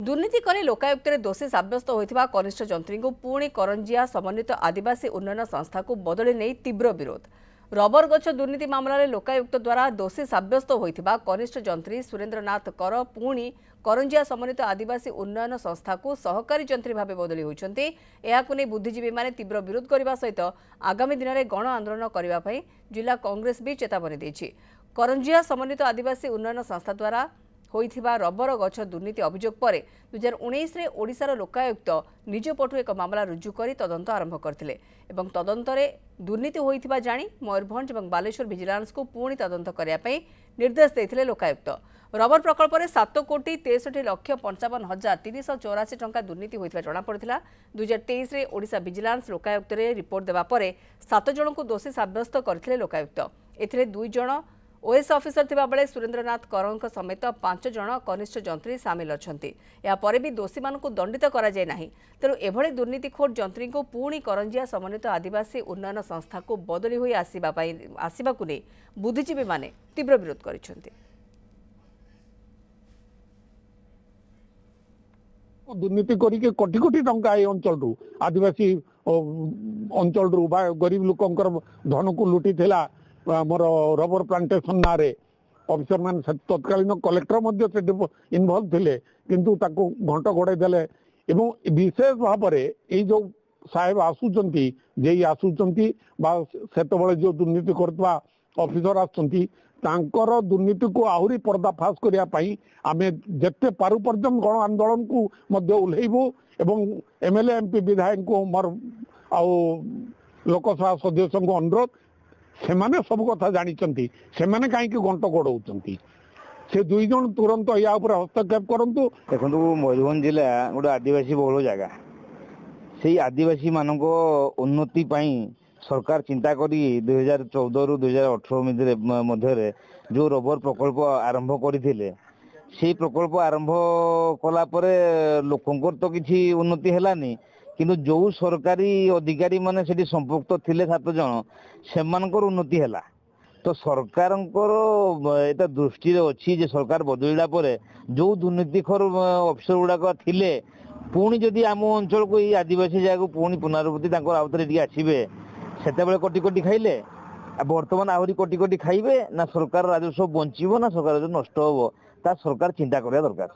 दुर्नीति कर लोकायुक्त दोषी सब्यस्त होता कनिष्ठ जंत्री को पुणी करंजिया समन्वित आदिवासी उन्नयन संस्था को बदली नहीं तीव्र विरोध। रबर गछ दुर्नीति मामलें लोकायुक्त द्वारा दोषी सब्यस्त होता कनिष्ठ जंत्री सुरेन्द्रनाथ कर पुणी करंजिया समन्वित आदिवासी उन्नयन संस्था को सहकारी जंत्री भाव बदली होती। नहीं बुद्धिजीवी मैंने तीव्र विरोध करने सहित आगामी दिन में गण आंदोलन करने जिला कांग्रेस भी चेतावनी देछि। करंजिया समन्वित आदिवासी उन्नयन संस्था द्वारा होइथिबा रबर गछ दुर्नीति अभियोग पर 2019 रे ओडिशार लोकायुक्त निज पटु एक मामला रुजु करी तदंत आरंभ करथिले एवं तदंतरे दुर्नीति होइथिबा जानी मयूरभंज और बालेश्वर विजिलेंस को पुणी तदंत करिया पई निर्देश देथिले लोकायुक्त। रबर प्रकल्प में 7,63,55,384 टंका दुर्नीति होइथिबा जणा पड़िथिला। 2023 रे Odisha vigilance Lokayukta ray report देबा परे 7 जण को दोषी साब्यस्त करथिले लोकायुक्त। एथिरे 2 जण ओएस ऑफिसर थिबा बेले सुरेन्द्रनाथ करंक समेत 5 जण कनिष्ठ जंत्री सामिल अछंती। या परे भी दोषी मानकु दंडित करा जाय नाही। तेणु एभଳି दुर्नीतिखोर जंत्री को पुणी करंजिया समन्वित आदिवासी उन्नयन संस्था को बदली होई आसिबाकु नै बुद्धिजीवी माने तीव्र विरोध करिसेंती। दुर्नीति करके कोटी कोटी टंका अंचल आदिवासी अंचल गरीब लोकंकर धन को लुटी थिला मोर रबर प्लांटेशन ना ऑफिसर मान तत्कालीन कलेक्टर इनवॉल्व थिले किंतु ताको घंट घोड़े देले एवं विशेष भाव में ये जो साहेब आसुचंती जे आसुचंती बा सेतबळे जो दुर्नीति करतवा ऑफिसर आसुचंती तांकर दुर्नीति को आहुरी पर्दाफाश करिया पई आमे जत्ते पारु पर्यंत गण आंदोलन को मध्य उल्हेबो एवं एमएलए एमपी विधायक को मोर आ लोकसभा सदस्य को अनुरोध से माने सब कथा जानिचंती से माने काहे कि घंट गोड़ौचंती से 2 जण तुरंत या ऊपर हस्तक्षेप करंतु। देखंतु मयूरभंज जिला गोटे आदिवासी बहुल जगह से आदिवासी मानक उन्नति पाई सरकार चिंता करी 2014 रु 2018 मध्य जो रबर प्रकल्प आरंभ करथिले से प्रकल्प आरंभ कला परे लोकंकर तो किछि उन्नति हेलानी किंतु जो सरकारी अधिकारी माने सेठी संपुक्त थिले 7 जण सेमानकर उन्नति हैला। तो सरकार एटा दृष्टि अच्छी जे सरकार बदलिला परे जो दुर्नीतिखोर अफिसर गुड़ाक थिले पुणी जदि आम अंचल को ये आदिवासी जगह पुणी पुनरावृत्ति आउथरे टी आसबे सेतेबेले कोटी कोटी खाइले बर्तमान आहरी कोटी कोटी खाइबे ना सरकार राजस्व बंचिबो ना सरकार राजस्व नष्ट होबो ता सरकार चिंता करिया दरकार।